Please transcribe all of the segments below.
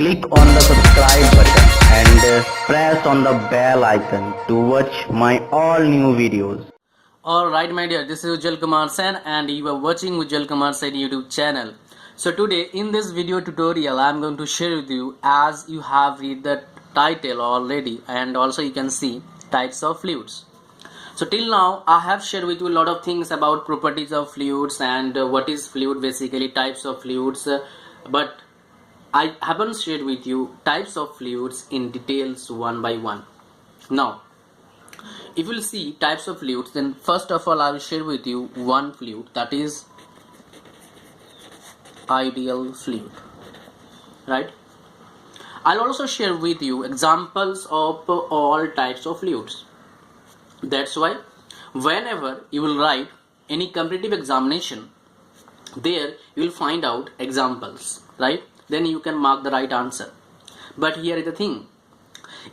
Click on the subscribe button and press on the bell icon to watch my all new videos. Alright my dear, this is Ujjwal Kumar Sen and you are watching Ujjwal Kumar Sen YouTube channel. So today in this video tutorial I am going to share with you, as you have read the title already and also you can see types of fluids. So till now I have shared with you a lot of things about properties of fluids and what is fluid, basically types of fluids, but I haven't shared with you types of fluids in details one by one. Now if you will see types of fluids, then first of all I will share with you one fluid, that is ideal fluid, right? I'll also share with you examples of all types of fluids. That's why whenever you will write any competitive examination, there you will find out examples, right? Then you can mark the right answer. But here is the thing,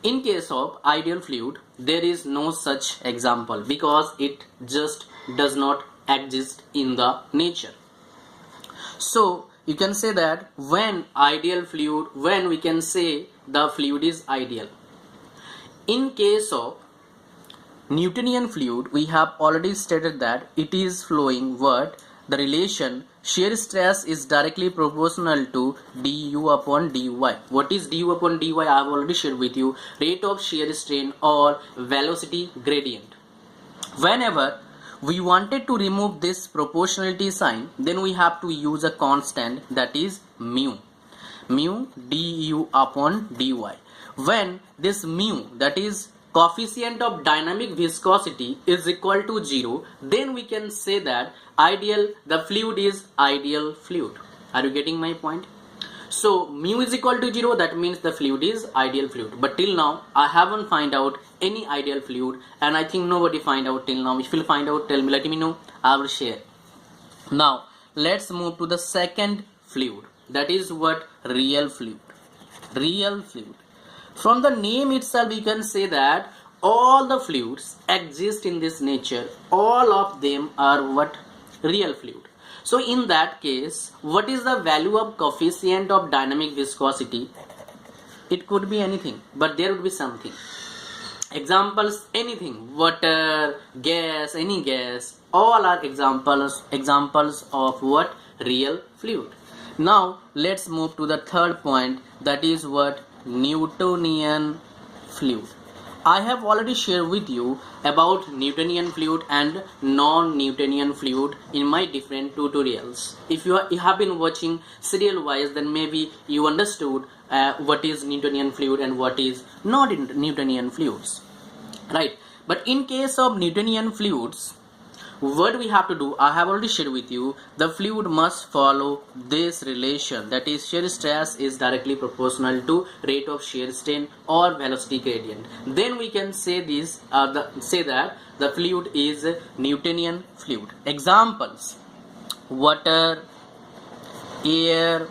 in case of ideal fluid there is no such example because it just does not exist in the nature. So you can say that when we can say the fluid is ideal. In case of Newtonian fluid, we have already stated that it is flowing what? The relation shear stress is directly proportional to du upon dy. What is du upon dy? I have already shared with you, rate of shear strain or velocity gradient. Whenever we wanted to remove this proportionality sign, then we have to use a constant, that is mu du upon dy. When this mu, that is coefficient of dynamic viscosity, is equal to 0, then we can say that the fluid is ideal fluid. Are you getting my point? So mu is equal to 0, that means the fluid is ideal fluid. But till now I haven't find out any ideal fluid, and I think nobody find out till now. If you find out, tell me, let me know, I will share. Now let's move to the second fluid, that is what? Real fluid. Real fluid. From the name itself you can say that all the fluids exist in this nature, all of them are what? Real fluid. So in that case, what is the value of coefficient of dynamic viscosity? It could be anything, but there would be something. Examples, anything, water, gas, any gas, all are examples of what? Real fluid. Now let's move to the third point, that is what? Newtonian fluid. I have already shared with you about Newtonian fluid and non-Newtonian fluid in my different tutorials. If you have been watching serial wise, then maybe you understood what is Newtonian fluid and what is not Newtonian fluids, right? But in case of Newtonian fluids, what we have to do, I have already shared with you, the fluid must follow this relation, that is shear stress is directly proportional to rate of shear strain or velocity gradient. Then we can say that the fluid is Newtonian fluid. Examples: water, air,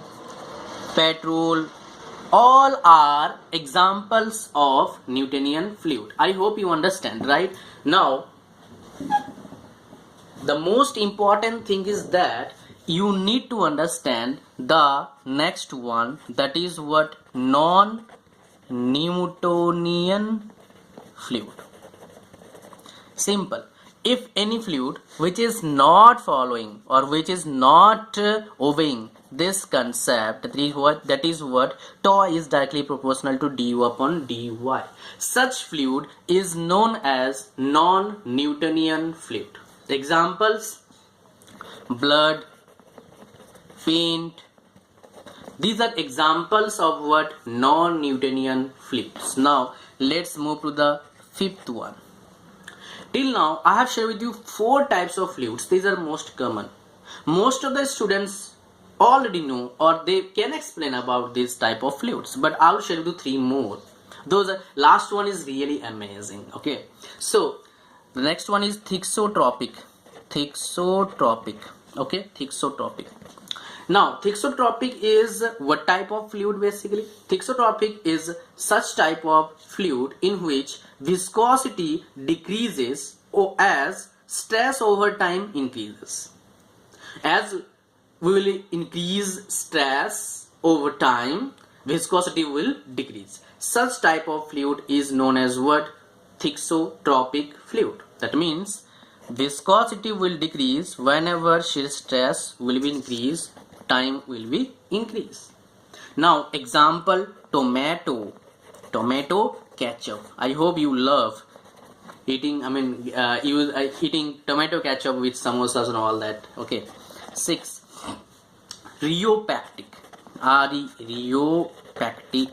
petrol, all are examples of Newtonian fluid. I hope you understand, right? Now the most important thing is that you need to understand the next one, that is what? Non-Newtonian fluid. Simple. If any fluid which is not following or which is not obeying this concept, that is what? Tau is directly proportional to du upon dy. Such fluid is known as non-Newtonian fluid. Examples: blood, paint. These are examples of what? Non-Newtonian fluids. Now let's move to the fifth one. Till now I have shared with you 4 types of fluids. These are most common. Most of the students already know or they can explain about this type of fluids, but I'll share with you 3 more. Last one is really amazing. Okay, so the next one is thixotropic. Okay, thixotropic. Now thixotropic is what type of fluid? Basically thixotropic is such type of fluid in which viscosity decreases as stress over time increases. As we will increase stress over time, viscosity will decrease. Such type of fluid is known as what? Thixotropic fluid. That means viscosity will decrease whenever shear stress will be increased, time will be increased. Now example, tomato ketchup. I hope you love eating, eating tomato ketchup with samosas and all that. Okay. 6. Rheopectic. Rheopectic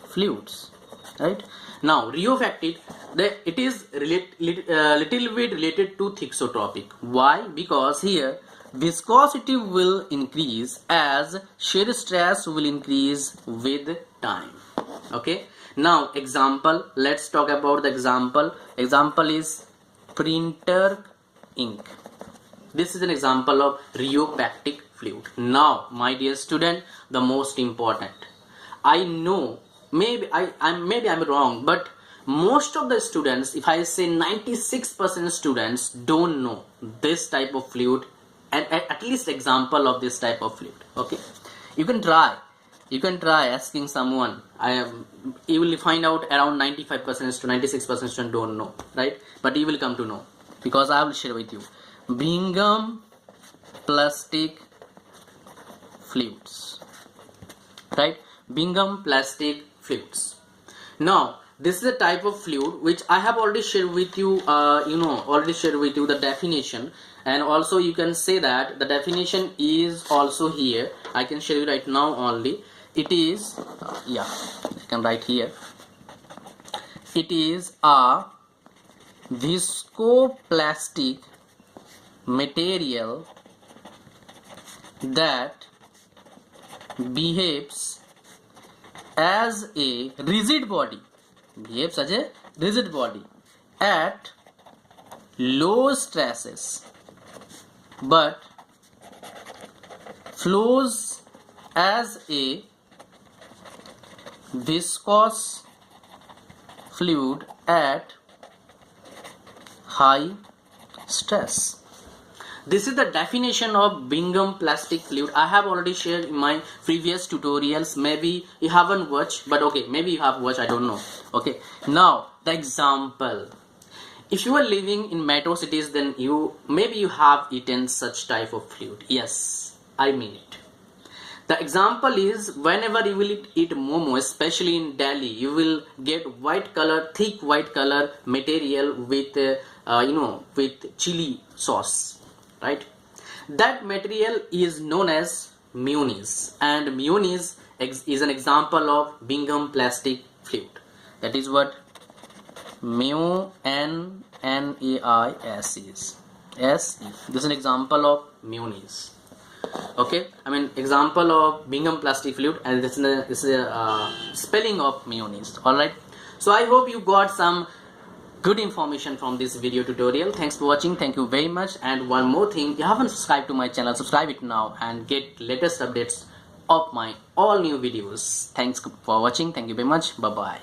fluids. Right. Now rheopectic, it is little bit related to thixotropic. Why? Because here viscosity will increase as shear stress will increase with time. Okay. Now example, let's talk about the example. Example is printer ink. This is an example of rheopectic fluid. Now my dear student, the most important, I know maybe I'm wrong, but most of the students, if I say 96% students, don't know this type of fluid, and at least example of this type of fluid. Okay, you can try asking someone. You will find out around 95% to 96% students don't know, right? But you will come to know because I will share with you. Bingham plastic fluids, right? Bingham plastic fluids. Now this is a type of fluid which I have already shared with you, the definition, and also you can say that the definition is also here. I can share you right now only. It is I can write here. It is a viscoplastic material that behaves as a rigid body, at low stresses but flows as a viscous fluid at high stress. This is the definition of Bingham plastic fluid. I have already shared in my previous tutorials. Maybe you haven't watched, but okay, maybe you have watched, I don't know. Okay, now the example. If you are living in metro cities, then you have eaten such type of fluid. Yes, I mean it. The example is whenever you will eat momo, especially in Delhi, you will get thick white color material with with chili sauce, right? That material is known as mayonnaise, and mayonnaise is an example of Bingham plastic fluid. That is what mayonnaise is. This is an example of mayonnaise. Okay, example of Bingham plastic fluid, and this is a spelling of mayonnaise. All right. So I hope you got some good information from this video tutorial. Thanks for watching. Thank you very much. And one more thing, if you haven't subscribed to my channel, subscribe it now and get latest updates of my all new videos. Thanks for watching. Thank you very much. Bye bye.